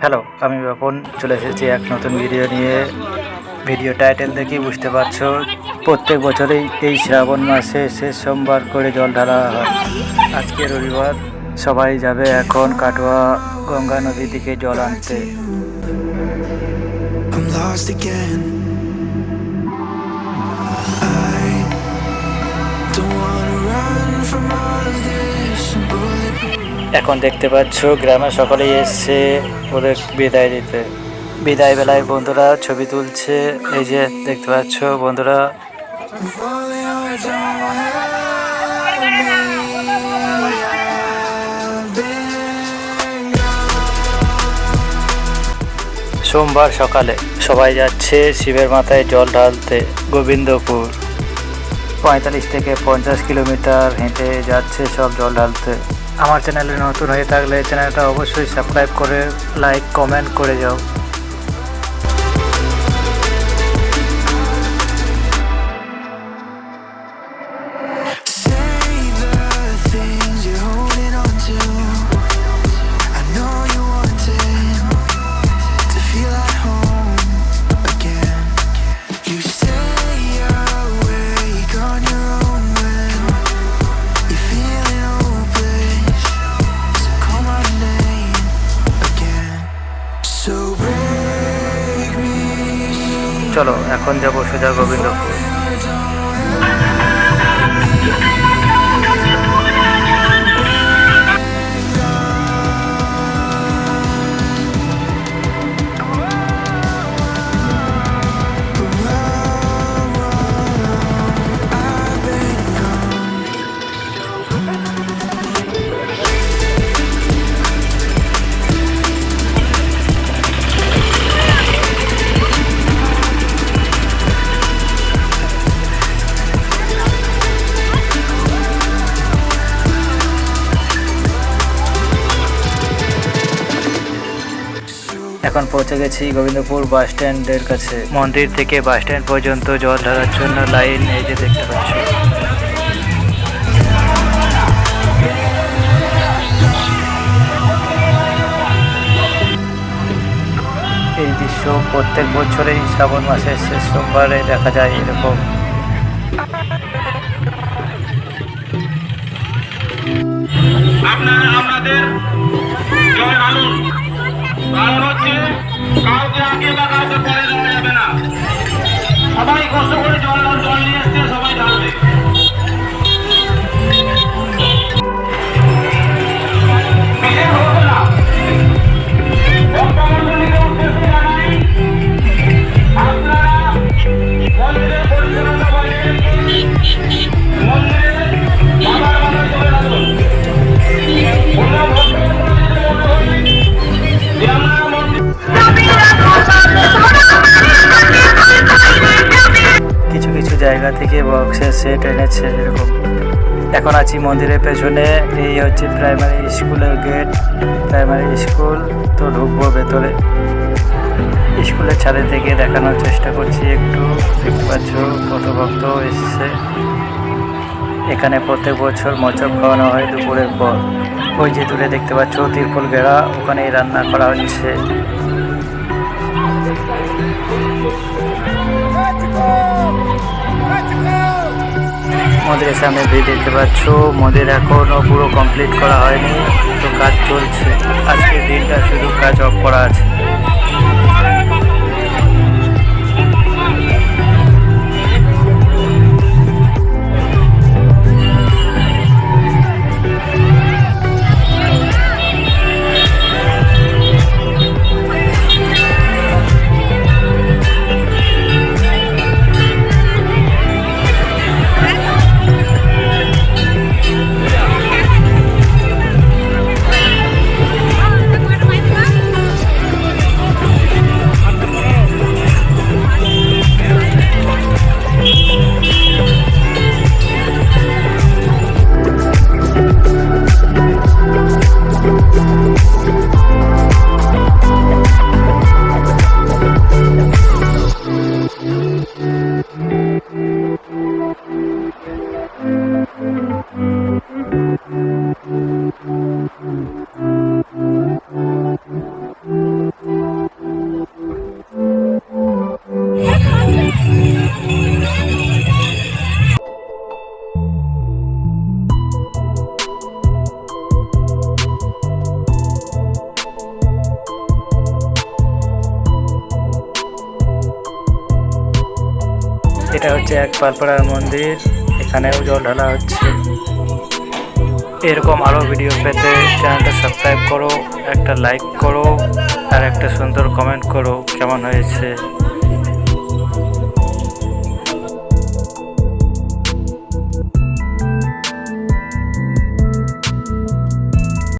Hello, আমি বাপন চলে এসেছি এক নতুন ভিডিও নিয়ে। ভিডিও টাইটেল দেখেই বুঝতে পারছো, প্রত্যেক বছরেই এই শ্রাবণ মাসে শেষ সোমবার করে জল ঢালা হয়। আজকে রবিবার, সবাই যাবে এখন কাটোয়া গঙ্গা নদীর দিকে জল আনতে। এখন দেখতে পাচ্ছ গ্রামে সকলেই এসছে ওদের বিদায় দিতে। বিদায় বেলায় বন্ধুরা ছবি তুলছে, এই যে দেখতে পাচ্ছ বন্ধুরা। সোমবার সকালে সবাই যাচ্ছে শিবের মাথায় জল ঢালতে। গোবিন্দপুর 45 থেকে 50 কিলোমিটার হেঁটে যাচ্ছে সব জল ঢালতে। আমার চ্যানেলে নতুন হয়ে থাকলে চ্যানেলটা অবশ্যই সাবস্ক্রাইব করে লাইক কমেন্ট করে যাও। চলো এখন যাবো সোজা গোবিন্দপুর। এখন পৌঁছে গেছি গোবিন্দপুর বাস স্ট্যান্ডের কাছে। মন্দির থেকে বাস স্ট্যান্ড পর্যন্ত জল ঢালার জন্য লাইন, এই যে দেখতে পাচ্ছ। এই দৃশ্য প্রত্যেক বছরেই শ্রাবণ মাসের শেষ সোমবারে দেখা যায় এরকম। আপনারা আপনাদের জল ঢালুন। কারণ হচ্ছে কাউকে আগে বা কাউকে পরে দেওয়া যাবে না। সবাই কষ্ট করে জল নিয়ে এসছে, সবাই ঢালবে। বিশেষ হতো না ভক্তমণ্ডলীকে উদ্দেশ্যে জানাই, আপনারা মন্দিরের পরিচালনা করেন, মন্দিরে বাবার মাথায় জল ঢালুন। কিছু কিছু জায়গা থেকে বক্সের সেট এনেছে এরকম। এখন আছি মন্দিরের পেছনে, এই হচ্ছে প্রাইমারি স্কুলের গেট। প্রাইমারি স্কুল তো ঢুকবো ভেতরে। স্কুলের ছাদে থেকে দেখানোর চেষ্টা করছি একটু। দেখতে পাচ্ছ কত ভক্ত এসছে। এখানে প্রত্যেক বছর মচক খাওয়ানো হয় দুপুরের পর। ওই যে দূরে দেখতে পাচ্ছ তিরপল ঘেরা, ওখানেই রান্না করা হচ্ছে। মন্দিরের সামনে ভিড় দেখতে পাচ্ছ। মন্দির এখনো পুরো কমপ্লিট করা হয়নি, তো কাজ চলছে। আজকের দিনটা শুধু কাজ অফ করা আছে। এটা হচ্ছে এক পালপাড়ার মন্দির, এখানেও জল ঢালা হচ্ছে। এরকম আরও ভিডিও পেতে চ্যানেলটা সাবস্ক্রাইব করো, একটা লাইক করো আর একটা সুন্দর কমেন্ট করো কেমন হয়েছে।